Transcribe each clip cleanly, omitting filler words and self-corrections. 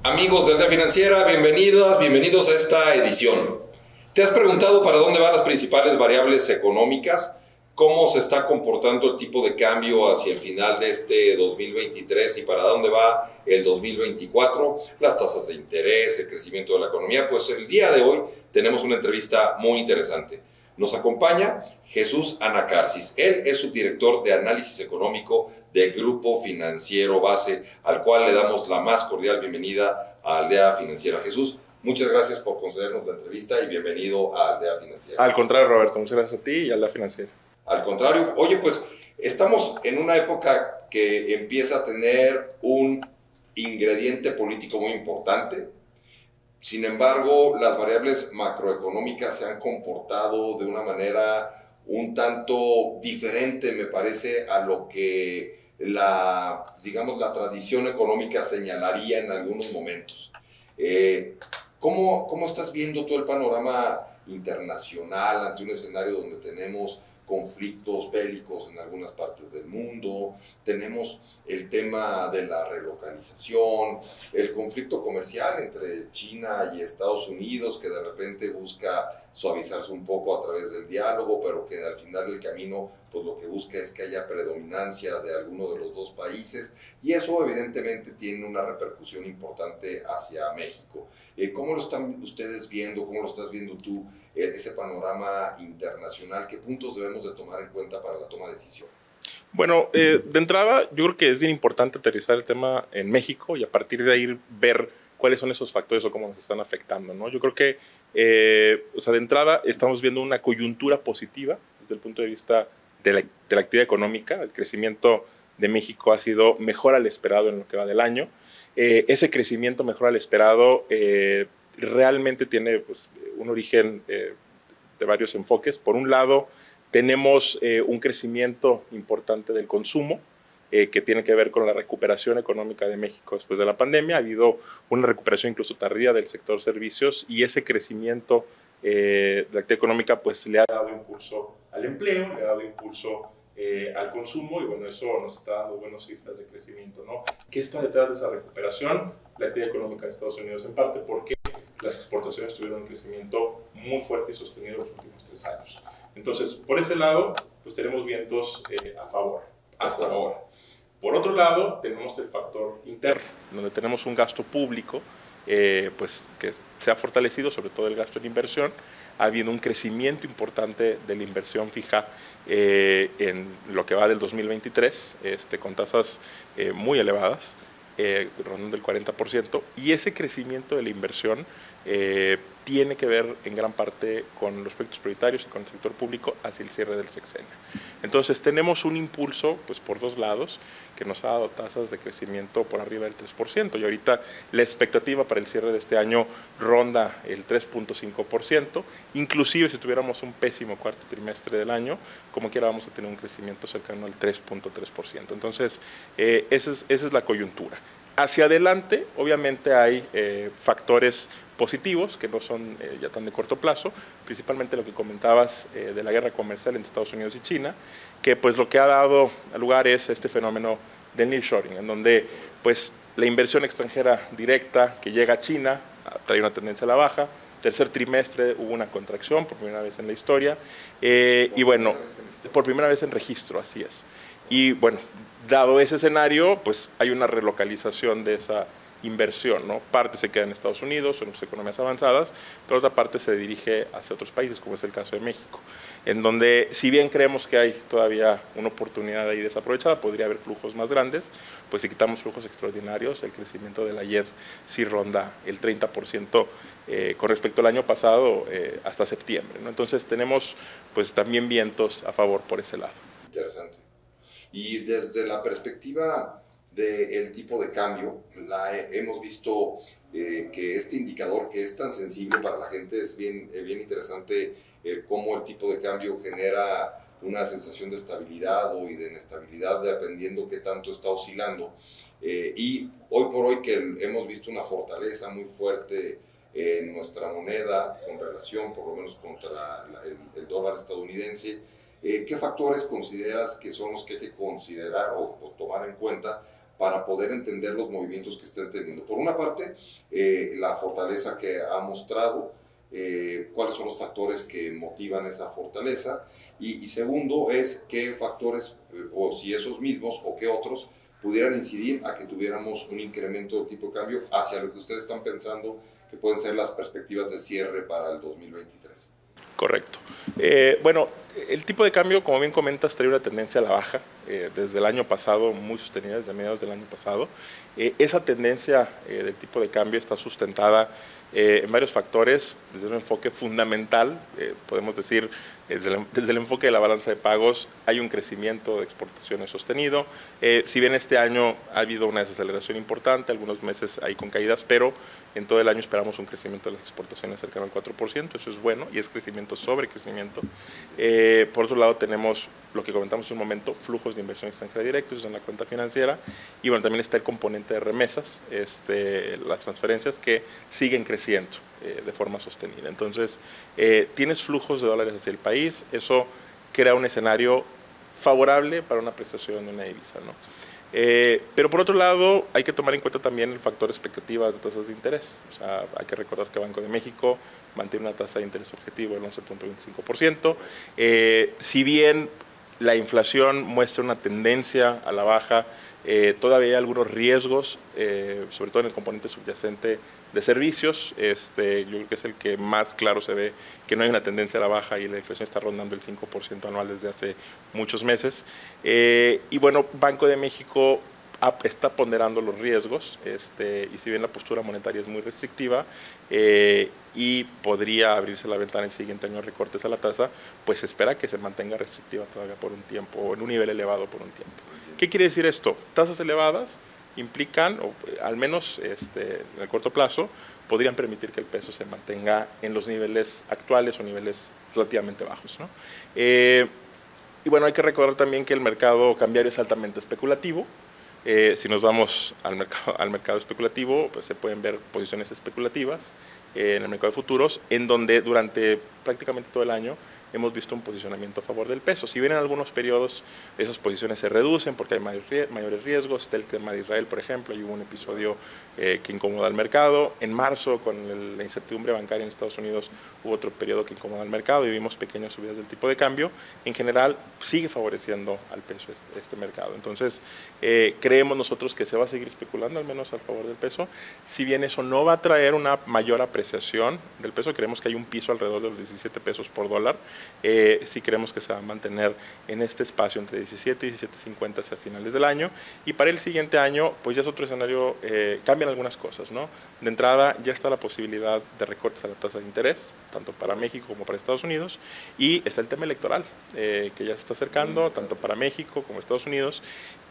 Amigos de Aldea Financiera, bienvenidos a esta edición. ¿Te has preguntado para dónde van las principales variables económicas? ¿Cómo se está comportando el tipo de cambio hacia el final de este 2023 y para dónde va el 2024? Las tasas de interés, el crecimiento de la economía. Pues el día de hoy tenemos una entrevista muy interesante. Nos acompaña Jesús Anacarsis. Él es subdirector de análisis económico del Grupo Financiero Base, al cual le damos la más cordial bienvenida a Aldea Financiera. Jesús, muchas gracias por concedernos la entrevista y bienvenido a Aldea Financiera. Al contrario, Roberto, muchas gracias a ti y a Aldea Financiera. Al contrario, oye, pues estamos en una época que empieza a tener un ingrediente político muy importante. Sin embargo, las variables macroeconómicas se han comportado de una manera un tanto diferente, me parece, a lo que la tradición económica señalaría en algunos momentos. ¿Cómo estás viendo todo el panorama internacional ante un escenario donde tenemos conflictos bélicos en algunas partes del mundo, tenemos el tema de la relocalización, el conflicto comercial entre China y Estados Unidos, que de repente busca suavizarse un poco a través del diálogo, pero que al final del camino pues lo que busca es que haya predominancia de alguno de los dos países, y eso evidentemente tiene una repercusión importante hacia México. ¿Cómo lo están ustedes viendo? ¿Cómo lo estás viendo tú? Ese panorama internacional, ¿qué puntos debemos de tomar en cuenta para la toma de decisión? Bueno, de entrada yo creo que es bien importante aterrizar el tema en México y a partir de ahí ver cuáles son esos factores o cómo nos están afectando, ¿no? Yo creo que, de entrada estamos viendo una coyuntura positiva desde el punto de vista de la actividad económica. El crecimiento de México ha sido mejor al esperado en lo que va del año. Ese crecimiento mejor al esperado realmente tiene pues, un origen de varios enfoques. Por un lado, tenemos un crecimiento importante del consumo que tiene que ver con la recuperación económica de México después de la pandemia. Ha habido una recuperación incluso tardía del sector servicios y ese crecimiento de la actividad económica pues, le ha dado impulso al empleo, le ha dado impulso al consumo y bueno, eso nos está dando buenas cifras de crecimiento, ¿no? ¿Qué está detrás de esa recuperación? La actividad económica de Estados Unidos en parte porque las exportaciones tuvieron un crecimiento muy fuerte y sostenido en los últimos 3 años. Entonces, por ese lado, pues tenemos vientos a favor hasta ahora. Por otro lado, tenemos el factor interno, donde tenemos un gasto público pues, que se ha fortalecido, sobre todo el gasto en inversión. Ha habido un crecimiento importante de la inversión fija en lo que va del 2023, con tasas muy elevadas, rondando el 40%, y ese crecimiento de la inversión tiene que ver en gran parte con los proyectos prioritarios y con el sector público hacia el cierre del sexenio. Entonces tenemos un impulso pues, por dos lados que nos ha dado tasas de crecimiento por arriba del 3%, y ahorita la expectativa para el cierre de este año ronda el 3.5%, inclusive si tuviéramos un pésimo cuarto trimestre del año, como quiera vamos a tener un crecimiento cercano al 3.3%. Entonces esa es la coyuntura. Hacia adelante, obviamente hay factores positivos que no son ya tan de corto plazo, principalmente lo que comentabas de la guerra comercial entre Estados Unidos y China, que pues lo que ha dado lugar es este fenómeno del nearshoring, en donde pues la inversión extranjera directa que llega a China trae una tendencia a la baja. Tercer trimestre hubo una contracción por primera vez en la historia y bueno, por primera vez en registro, así es. Y bueno, dado ese escenario, pues hay una relocalización de esa inversión, ¿no? Parte se queda en Estados Unidos, en las economías avanzadas, pero otra parte se dirige hacia otros países, como es el caso de México, en donde si bien creemos que hay todavía una oportunidad ahí desaprovechada, podría haber flujos más grandes, pues si quitamos flujos extraordinarios, el crecimiento de la IED sí ronda el 30% con respecto al año pasado hasta septiembre, ¿no? Entonces tenemos pues también vientos a favor por ese lado. Interesante. Y desde la perspectiva del tipo de cambio, hemos visto que este indicador que es tan sensible para la gente es bien interesante cómo el tipo de cambio genera una sensación de estabilidad o de inestabilidad dependiendo qué tanto está oscilando. Y hoy por hoy que hemos visto una fortaleza muy fuerte en nuestra moneda con relación por lo menos contra el dólar estadounidense, ¿qué factores consideras que son los que hay que considerar o tomar en cuenta para poder entender los movimientos que estén teniendo. Por una parte, la fortaleza que ha mostrado, cuáles son los factores que motivan esa fortaleza, y segundo es qué factores, o si esos mismos o qué otros, pudieran incidir a que tuviéramos un incremento del tipo de cambio hacia lo que ustedes están pensando que pueden ser las perspectivas de cierre para el 2023. Correcto. Bueno, el tipo de cambio, como bien comentas, trae una tendencia a la baja desde el año pasado, muy sostenida desde mediados del año pasado. Esa tendencia del tipo de cambio está sustentada en varios factores, desde un enfoque fundamental, podemos decir, desde el enfoque de la balanza de pagos, hay un crecimiento de exportaciones sostenido. Si bien este año ha habido una desaceleración importante, algunos meses hay con caídas, pero en todo el año esperamos un crecimiento de las exportaciones cercano al 4%, eso es bueno, y es crecimiento sobre crecimiento. Por otro lado tenemos lo que comentamos en un momento, flujos de inversión extranjera directos en la cuenta financiera, y bueno, también está el componente de remesas, las transferencias que siguen creciendo de forma sostenida. Entonces, tienes flujos de dólares hacia el país, eso crea un escenario favorable para una apreciación de una divisa, ¿no? Pero por otro lado, hay que tomar en cuenta también el factor expectativas de tasas de interés. O sea, hay que recordar que Banco de México mantiene una tasa de interés objetivo del 11.25%. Si bien la inflación muestra una tendencia a la baja, todavía hay algunos riesgos, sobre todo en el componente subyacente de servicios. Yo creo que es el que más claro se ve que no hay una tendencia a la baja y la inflación está rondando el 5% anual desde hace muchos meses. Y bueno, Banco de México está ponderando los riesgos, y si bien la postura monetaria es muy restrictiva y podría abrirse la ventana el siguiente año a recortes a la tasa, pues se espera que se mantenga restrictiva todavía por un tiempo, o en un nivel elevado por un tiempo. ¿Qué quiere decir esto? Tasas elevadas implican, o al menos en el corto plazo, podrían permitir que el peso se mantenga en los niveles actuales o niveles relativamente bajos, ¿no? Y bueno, hay que recordar también que el mercado cambiario es altamente especulativo. Si nos vamos al mercado especulativo, pues se pueden ver posiciones especulativas en el mercado de futuros, en donde durante prácticamente todo el año hemos visto un posicionamiento a favor del peso. Si bien en algunos periodos esas posiciones se reducen porque hay mayores riesgos, está el tema de Israel, por ejemplo, y hubo un episodio que incomoda al mercado. En marzo, con la incertidumbre bancaria en Estados Unidos, hubo otro periodo que incomoda al mercado y vimos pequeñas subidas del tipo de cambio. En general, sigue favoreciendo al peso este mercado. Entonces, creemos nosotros que se va a seguir especulando, al menos al favor del peso. Si bien eso no va a traer una mayor apreciación del peso, creemos que hay un piso alrededor de los 17 pesos por dólar. Sí creemos que se va a mantener en este espacio entre 17 y 17.50 hacia finales del año, y para el siguiente año pues ya es otro escenario, cambian algunas cosas, ¿no? De entrada ya está la posibilidad de recortes a la tasa de interés, tanto para México como para Estados Unidos, y está el tema electoral, que ya se está acercando, tanto para México como Estados Unidos,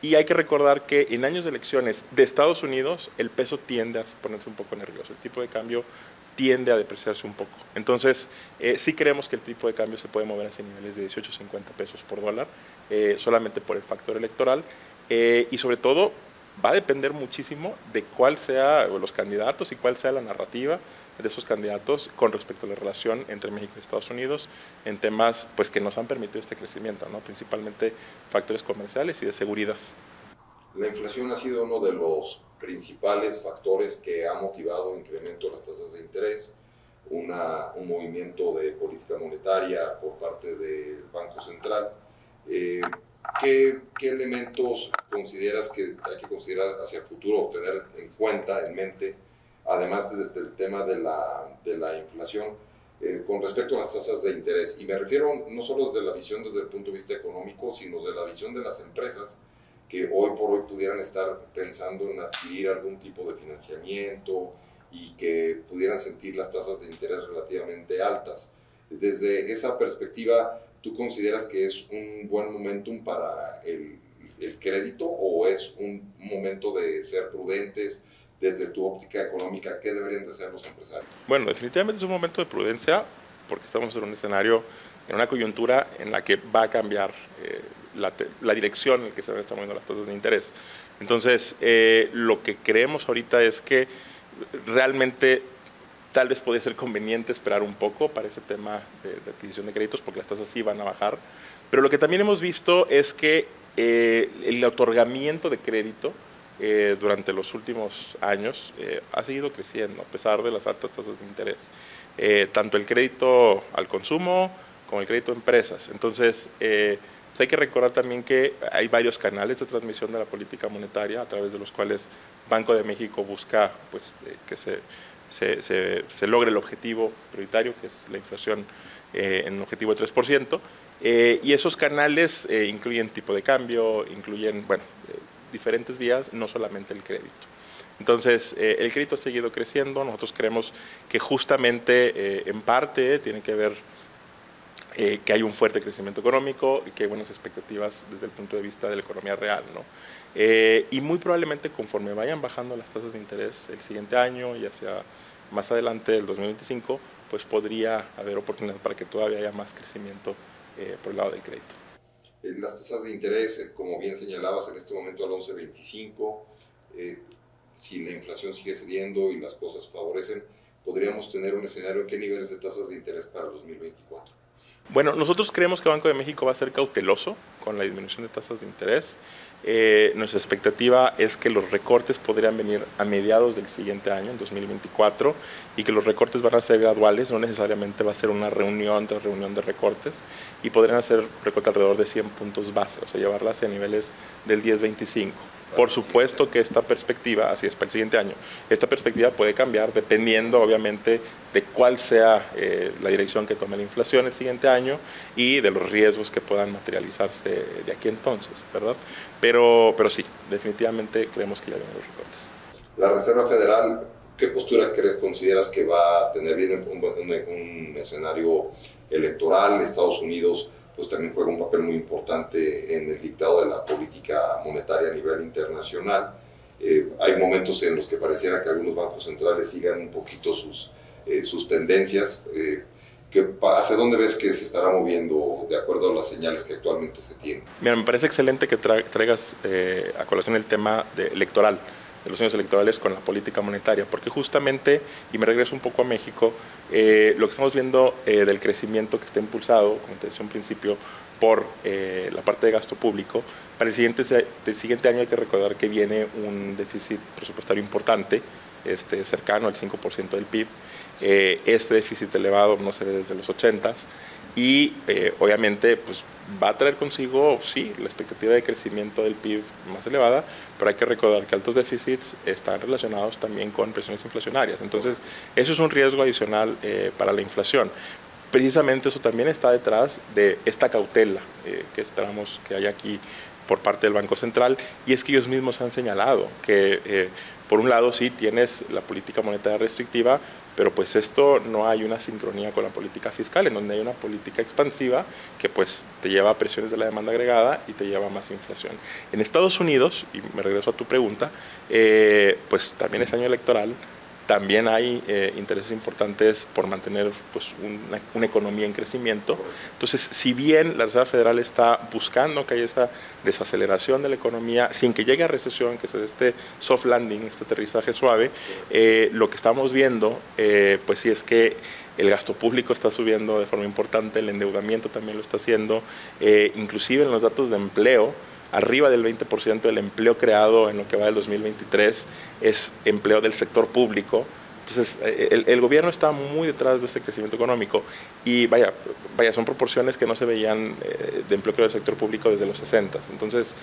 y hay que recordar que en años de elecciones de Estados Unidos el peso tiende a ponerse un poco nervioso, el tipo de cambio tiende a depreciarse un poco. Entonces, sí creemos que el tipo de cambio se puede mover hacia niveles de 18.50 pesos por dólar, solamente por el factor electoral, y sobre todo va a depender muchísimo de cuál sea los candidatos y cuál sea la narrativa de esos candidatos con respecto a la relación entre México y Estados Unidos en temas pues, que nos han permitido este crecimiento, ¿no? Principalmente factores comerciales y de seguridad. La inflación ha sido uno de los principales factores que ha motivado el incremento de las tasas de interés, un movimiento de política monetaria por parte del Banco Central. ¿Qué elementos consideras que hay que considerar hacia el futuro o tener en cuenta, en mente, además del tema de la inflación, con respecto a las tasas de interés? Y me refiero no solo desde la visión desde el punto de vista económico, sino desde la visión de las empresas que hoy por hoy pudieran estar pensando en adquirir algún tipo de financiamiento y que pudieran sentir las tasas de interés relativamente altas. Desde esa perspectiva, ¿tú consideras que es un buen momentum para el crédito o es un momento de ser prudentes desde tu óptica económica? ¿Qué deberían de hacer los empresarios? Bueno, definitivamente es un momento de prudencia porque estamos en un escenario, en una coyuntura en la que va a cambiar la dirección en la que se van a estar moviendo las tasas de interés. Entonces, lo que creemos ahorita es que realmente tal vez podría ser conveniente esperar un poco para ese tema de adquisición de créditos porque las tasas sí van a bajar. Pero lo que también hemos visto es que el otorgamiento de crédito durante los últimos años ha seguido creciendo a pesar de las altas tasas de interés. Tanto el crédito al consumo como el crédito a empresas. Entonces, hay que recordar también que hay varios canales de transmisión de la política monetaria a través de los cuales Banco de México busca pues, que se logre el objetivo prioritario, que es la inflación en un objetivo de 3%. Y esos canales incluyen tipo de cambio, incluyen diferentes vías, no solamente el crédito. Entonces, el crédito ha seguido creciendo. Nosotros creemos que justamente en parte tiene que ver que hay un fuerte crecimiento económico y que hay buenas expectativas desde el punto de vista de la economía real, ¿no? Y muy probablemente conforme vayan bajando las tasas de interés el siguiente año y hacia más adelante, el 2025, pues podría haber oportunidad para que todavía haya más crecimiento por el lado del crédito. Las tasas de interés, como bien señalabas, en este momento al 11.25, si la inflación sigue cediendo y las cosas favorecen, podríamos tener un escenario en qué niveles de tasas de interés para el 2024. Bueno, nosotros creemos que Banco de México va a ser cauteloso con la disminución de tasas de interés. Nuestra expectativa es que los recortes podrían venir a mediados del siguiente año, en 2024, y que los recortes van a ser graduales, no necesariamente va a ser una reunión tras reunión de recortes, y podrían hacer recortes alrededor de 100 puntos base, o sea, llevarlas a niveles del 10.25. Por supuesto que esta perspectiva, así es para el siguiente año, esta perspectiva puede cambiar dependiendo obviamente de cuál sea la dirección que tome la inflación el siguiente año y de los riesgos que puedan materializarse de aquí entonces, ¿verdad? Pero sí, definitivamente creemos que ya vienen los recortes. La Reserva Federal, ¿qué postura consideras que va a tener? Bien un escenario electoral? Estados Unidos pues también juega un papel muy importante en el dictado de la política monetaria a nivel internacional. Hay momentos en los que pareciera que algunos bancos centrales sigan un poquito sus tendencias. ¿Hacia dónde ves que se estará moviendo de acuerdo a las señales que actualmente se tienen? Mira, me parece excelente que traigas a colación el tema electoral, de los años electorales con la política monetaria, porque justamente, y me regreso un poco a México, lo que estamos viendo del crecimiento que está impulsado, como te decía en principio, por la parte de gasto público, para el siguiente año hay que recordar que viene un déficit presupuestario importante, cercano al 5% del PIB. Este déficit elevado no se ve desde los 80s y obviamente pues, va a traer consigo, sí, la expectativa de crecimiento del PIB más elevada, pero hay que recordar que altos déficits están relacionados también con presiones inflacionarias. Entonces, eso es un riesgo adicional para la inflación. Precisamente eso también está detrás de esta cautela que esperamos que haya aquí por parte del Banco Central, y es que ellos mismos han señalado que por un lado sí tienes la política monetaria restrictiva, pero pues esto no hay una sincronía con la política fiscal, en donde hay una política expansiva que pues te lleva a presiones de la demanda agregada y te lleva a más inflación. En Estados Unidos, y me regreso a tu pregunta, pues también es año electoral, también hay intereses importantes por mantener pues, una economía en crecimiento. Entonces, si bien la Reserva Federal está buscando que haya esa desaceleración de la economía sin que llegue a recesión, que se dé este soft landing, este aterrizaje suave, lo que estamos viendo, pues sí es que el gasto público está subiendo de forma importante, el endeudamiento también lo está haciendo, inclusive en los datos de empleo, arriba del 20% del empleo creado en lo que va del 2023 es empleo del sector público. Entonces, el gobierno está muy detrás de ese crecimiento económico y vaya, son proporciones que no se veían de empleo creado del sector público desde los 60. Entonces,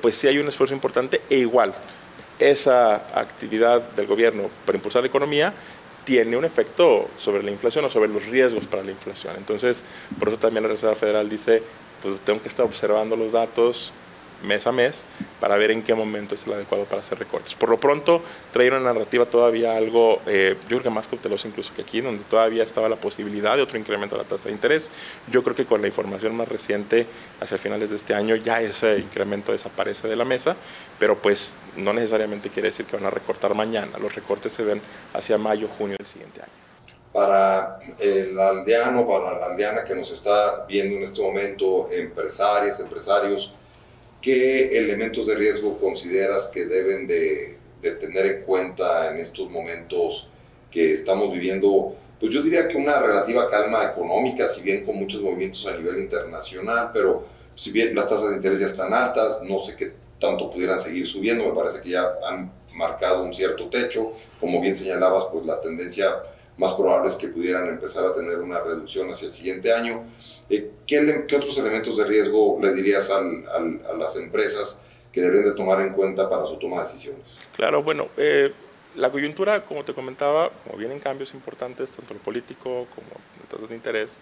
pues sí hay un esfuerzo importante e igual, esa actividad del gobierno para impulsar la economía tiene un efecto sobre la inflación o sobre los riesgos para la inflación. Entonces, por eso también la Reserva Federal dice, pues tengo que estar observando los datos mes a mes para ver en qué momento es el adecuado para hacer recortes. Por lo pronto, traer una narrativa todavía algo, yo creo que más cautelosa incluso que aquí, donde todavía estaba la posibilidad de otro incremento de la tasa de interés. Yo creo que con la información más reciente, hacia finales de este año, ya ese incremento desaparece de la mesa, pero pues no necesariamente quiere decir que van a recortar mañana. Los recortes se ven hacia mayo, junio del siguiente año. Para el aldeano, para la aldeana que nos está viendo en este momento, empresarios, ¿qué elementos de riesgo consideras que deben de tener en cuenta en estos momentos que estamos viviendo? Pues yo diría que una relativa calma económica, si bien con muchos movimientos a nivel internacional, pero si bien las tasas de interés ya están altas, no sé qué tanto pudieran seguir subiendo. Me parece que ya han marcado un cierto techo. Como bien señalabas, pues la tendencia más probable es que pudieran empezar a tener una reducción hacia el siguiente año. ¿Qué otros elementos de riesgo le dirías a las empresas que deberían de tomar en cuenta para su toma de decisiones? Claro, bueno, la coyuntura, como te comentaba, como vienen cambios importantes, tanto en lo político como en tasas de interés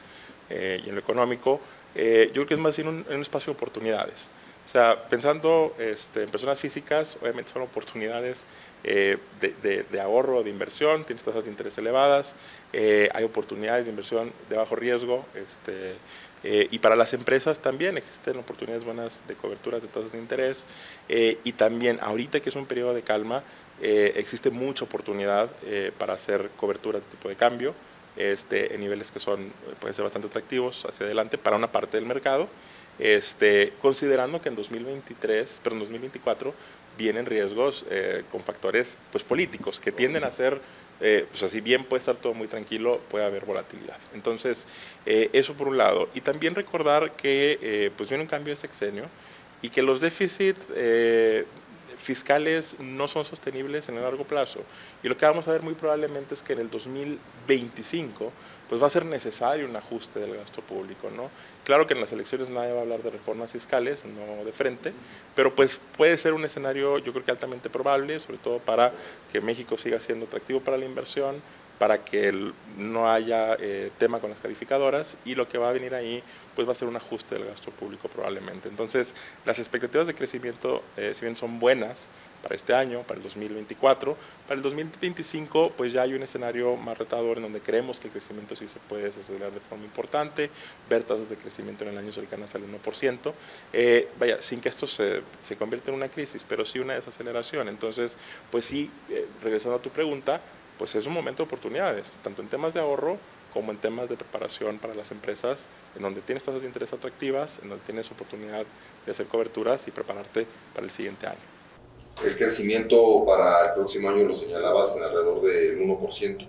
y en lo económico, yo creo que es más bien un espacio de oportunidades. O sea, pensando en personas físicas, obviamente son oportunidades de ahorro, de inversión, tienes tasas de interés elevadas, hay oportunidades de inversión de bajo riesgo, y para las empresas también existen oportunidades buenas de coberturas de tasas de interés, y también ahorita que es un periodo de calma, existe mucha oportunidad para hacer coberturas de tipo de cambio, en niveles que pueden ser bastante atractivos hacia adelante para una parte del mercado, considerando que en 2024 vienen riesgos con factores pues, políticos que tienden a ser, pues así bien puede estar todo muy tranquilo, puede haber volatilidad. Entonces, eso por un lado. Y también recordar que pues viene un cambio de sexenio y que los déficits fiscales no son sostenibles en el largo plazo. Y lo que vamos a ver muy probablemente es que en el 2025 pues va a ser necesario un ajuste del gasto público, ¿no? Claro que en las elecciones nadie va a hablar de reformas fiscales, no de frente, pero pues puede ser un escenario yo creo que altamente probable, sobre todo para que México siga siendo atractivo para la inversión, para que no haya tema con las calificadoras, y lo que va a venir ahí pues va a ser un ajuste del gasto público probablemente. Entonces las expectativas de crecimiento, si bien son buenas para este año, para el 2024, para el 2025 pues ya hay un escenario más retador en donde creemos que el crecimiento sí se puede desacelerar de forma importante, ver tasas de crecimiento en el año cercanas al 1%, vaya, sin que esto se convierta en una crisis, pero sí una desaceleración. Entonces, pues sí, regresando a tu pregunta, pues es un momento de oportunidades, tanto en temas de ahorro como en temas de preparación para las empresas, en donde tienes tasas de interés atractivas, en donde tienes oportunidad de hacer coberturas y prepararte para el siguiente año. El crecimiento para el próximo año lo señalabas en alrededor del 1%.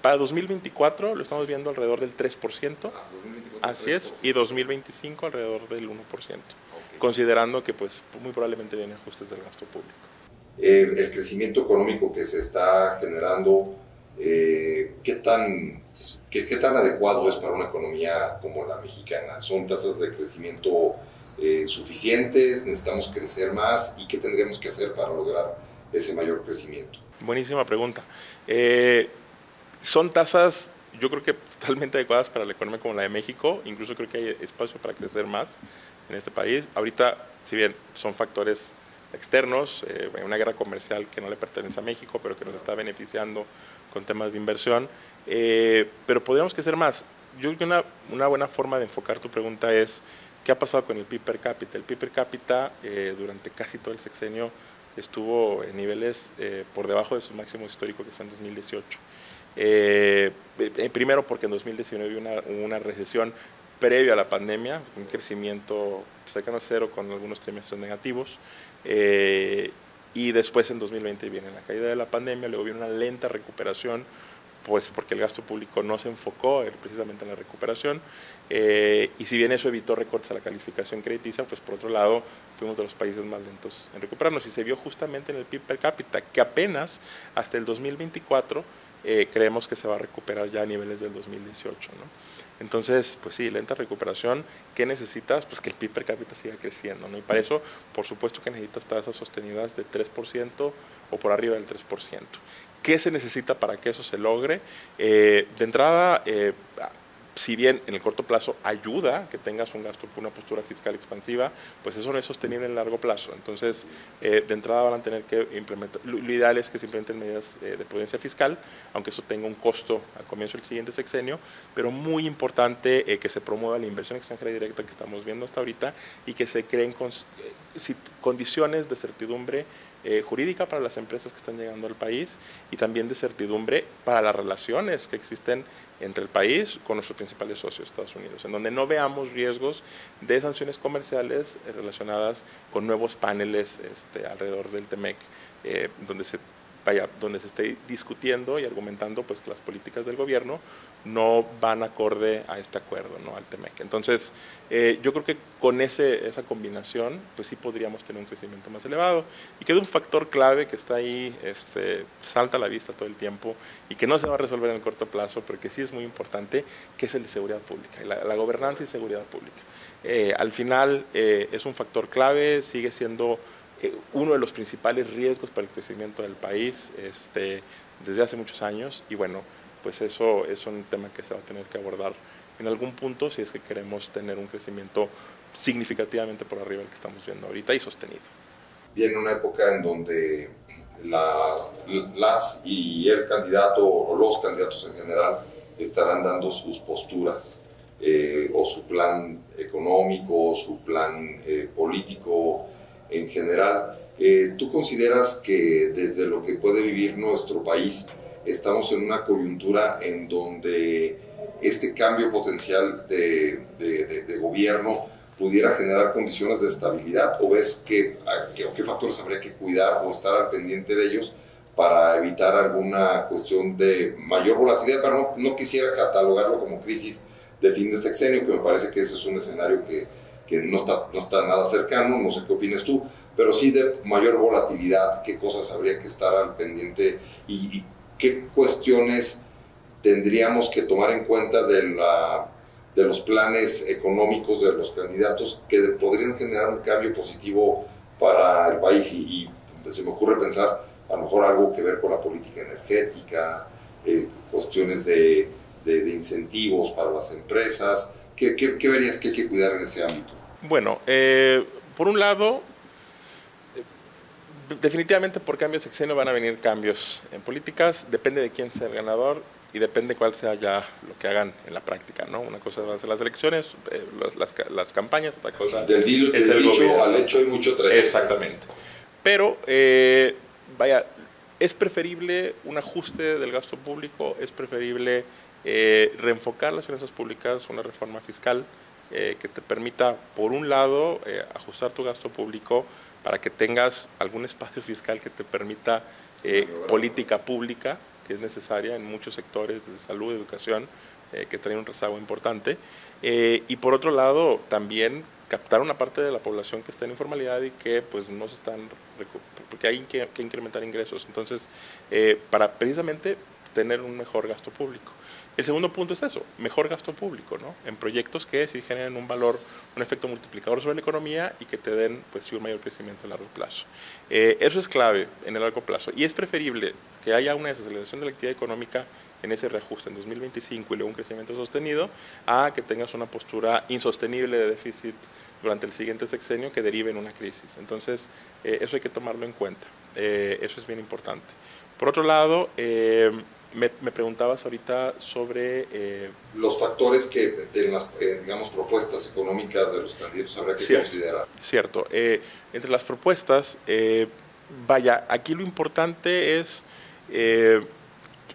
Para 2024 lo estamos viendo alrededor del 3%, 2024, así 3%. es, y 2025 alrededor del 1%, okay, considerando que pues muy probablemente vienen ajustes del gasto público. El crecimiento económico que se está generando, ¿qué tan adecuado es para una economía como la mexicana? ¿Son tasas de crecimiento suficientes? ¿Necesitamos crecer más? ¿Y qué tendríamos que hacer para lograr ese mayor crecimiento? Buenísima pregunta. Son tasas, yo creo que totalmente adecuadas para la economía como la de México, incluso creo que hay espacio para crecer más en este país. Ahorita, si bien son factores externos, una guerra comercial que no le pertenece a México, pero que nos está beneficiando con temas de inversión, pero podríamos crecer más. Yo creo que una buena forma de enfocar tu pregunta es, ¿qué ha pasado con el PIB per cápita? El PIB per cápita durante casi todo el sexenio estuvo en niveles por debajo de su máximo histórico, que fue en 2018. Primero porque en 2019 hubo una recesión previo a la pandemia, un crecimiento cercano a cero con algunos trimestres negativos, y después en 2020 viene la caída de la pandemia, luego viene una lenta recuperación, pues porque el gasto público no se enfocó precisamente en la recuperación, y si bien eso evitó recortes a la calificación crediticia, pues por otro lado fuimos de los países más lentos en recuperarnos, y se vio justamente en el PIB per cápita, que apenas hasta el 2024 creemos que se va a recuperar ya a niveles del 2018, ¿no? Entonces, pues sí, lenta recuperación. ¿Qué necesitas? Pues que el PIB per cápita siga creciendo, ¿no? Y para eso, por supuesto que necesitas tasas sostenidas de 3% o por arriba del 3%. ¿Qué se necesita para que eso se logre? De entrada, si bien en el corto plazo ayuda que tengas una postura fiscal expansiva, pues eso no es sostenible en el largo plazo. Entonces, de entrada van a tener que implementar, lo ideal es que se implementen medidas de prudencia fiscal, aunque eso tenga un costo al comienzo del siguiente sexenio, pero muy importante que se promueva la inversión extranjera directa que estamos viendo hasta ahorita y que se creen condiciones de certidumbre jurídica para las empresas que están llegando al país y también de certidumbre para las relaciones que existen entre el país con nuestros principales socios, Estados Unidos, en donde no veamos riesgos de sanciones comerciales relacionadas con nuevos paneles alrededor del TEMEC, donde se vaya, donde se esté discutiendo y argumentando pues que las políticas del gobierno no van acorde a este acuerdo, ¿no? Al TEMEC. Entonces, yo creo que con esa combinación, pues sí podríamos tener un crecimiento más elevado. Y queda un factor clave que está ahí, salta a la vista todo el tiempo y que no se va a resolver en el corto plazo, pero que sí es muy importante, que es el de seguridad pública, la gobernanza y seguridad pública. Al final es un factor clave, sigue siendo uno de los principales riesgos para el crecimiento del país desde hace muchos años, y bueno, pues eso es un tema que se va a tener que abordar en algún punto si es que queremos tener un crecimiento significativamente por arriba del que estamos viendo ahorita y sostenido. Viene una época en donde las y el candidato o los candidatos en general estarán dando sus posturas o su plan económico, su plan político en general. ¿Tú consideras que desde lo que puede vivir nuestro país estamos en una coyuntura en donde este cambio potencial de gobierno pudiera generar condiciones de estabilidad? ¿O ves qué factores habría que cuidar o estar al pendiente de ellos para evitar alguna cuestión de mayor volatilidad? Pero no quisiera catalogarlo como crisis de fin de sexenio, que me parece que ese es un escenario que no está nada cercano, no sé qué opinas tú, pero sí de mayor volatilidad, qué cosas habría que estar al pendiente y qué cuestiones tendríamos que tomar en cuenta de los planes económicos de los candidatos que podrían generar un cambio positivo para el país. Y se me ocurre pensar a lo mejor algo que ver con la política energética, cuestiones de incentivos para las empresas. ¿Qué verías que hay que cuidar en ese ámbito? Bueno, por un lado, definitivamente por cambio de sexenio van a venir cambios en políticas, depende de quién sea el ganador y depende cuál sea ya lo que hagan en la práctica, ¿no? Una cosa va a ser las elecciones, las campañas, otra cosa del dicho al hecho hay mucho trecho. Exactamente. Pero, vaya, es preferible un ajuste del gasto público, es preferible reenfocar las finanzas públicas, una reforma fiscal que te permita, por un lado, ajustar tu gasto público para que tengas algún espacio fiscal que te permita política pública, que es necesaria en muchos sectores, desde salud, educación, que traen un rezago importante. Y por otro lado, también captar una parte de la población que está en informalidad y que pues no se están, porque hay que incrementar ingresos. Entonces, para precisamente tener un mejor gasto público. El segundo punto es eso, mejor gasto público, ¿no? En proyectos que sí generen un valor, un efecto multiplicador sobre la economía y que te den pues, sí, un mayor crecimiento a largo plazo. Eso es clave en el largo plazo y es preferible que haya una desaceleración de la actividad económica en ese reajuste en 2025 y luego un crecimiento sostenido, a que tengas una postura insostenible de déficit durante el siguiente sexenio que derive en una crisis. Entonces, eso hay que tomarlo en cuenta, eso es bien importante. Por otro lado, me preguntabas ahorita sobre los factores que de las digamos, propuestas económicas de los candidatos habrá que considerar. Cierto. Entre las propuestas, vaya, aquí lo importante es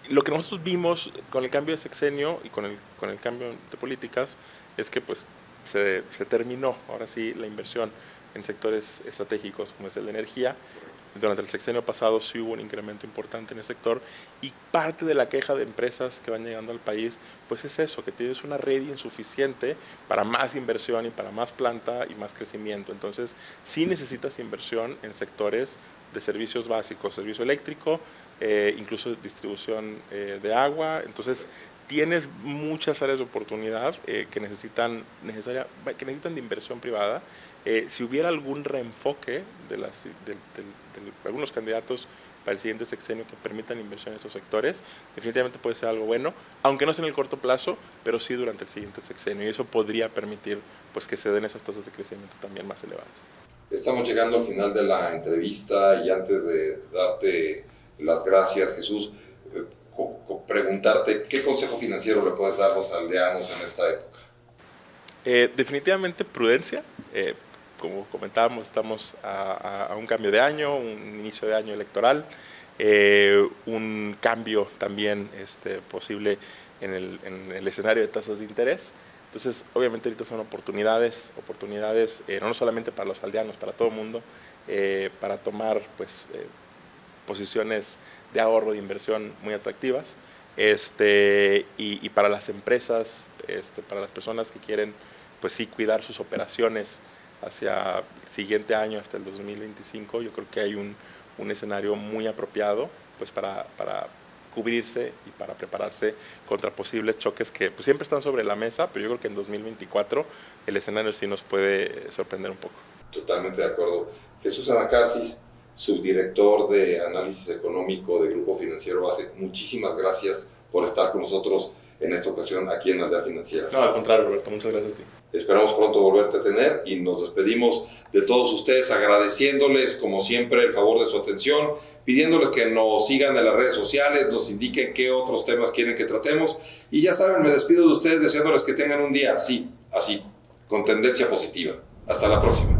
lo que nosotros vimos con el cambio de sexenio y con el cambio de políticas es que pues se terminó ahora sí la inversión en sectores estratégicos como es el de energía. Durante el sexenio pasado sí hubo un incremento importante en el sector y parte de la queja de empresas que van llegando al país pues es eso, que tienes una red insuficiente para más inversión y para más planta y más crecimiento. Entonces sí necesitas inversión en sectores de servicios básicos, servicio eléctrico, incluso distribución de agua. Entonces tienes muchas áreas de oportunidad que necesitan de inversión privada. Si hubiera algún reenfoque de algunos candidatos para el siguiente sexenio que permitan inversión en estos sectores, definitivamente puede ser algo bueno, aunque no sea en el corto plazo, pero sí durante el siguiente sexenio, y eso podría permitir pues, que se den esas tasas de crecimiento también más elevadas. Estamos llegando al final de la entrevista y antes de darte las gracias, Jesús, preguntarte qué consejo financiero le puedes dar a los aldeanos en esta época. Definitivamente prudencia. Como comentábamos, estamos a un cambio de año, un inicio de año electoral, un cambio también posible en el escenario de tasas de interés. Entonces, obviamente ahorita son oportunidades no solamente para los aldeanos, para todo el mundo, para tomar pues, posiciones de ahorro, de inversión muy atractivas. Y para las empresas, para las personas que quieren, pues sí, cuidar sus operaciones hacia el siguiente año, hasta el 2025, yo creo que hay un escenario muy apropiado pues para cubrirse y para prepararse contra posibles choques que pues siempre están sobre la mesa, pero yo creo que en 2024 el escenario sí nos puede sorprender un poco. Totalmente de acuerdo. Jesús Anacarsis, subdirector de análisis económico de Grupo Financiero Base, muchísimas gracias por estar con nosotros en esta ocasión aquí en Aldea Financiera. No, al contrario, Roberto, muchas gracias a ti. Esperamos pronto volverte a tener y nos despedimos de todos ustedes agradeciéndoles como siempre el favor de su atención, pidiéndoles que nos sigan en las redes sociales, nos indiquen qué otros temas quieren que tratemos y ya saben, me despido de ustedes deseándoles que tengan un día así, con tendencia positiva. Hasta la próxima.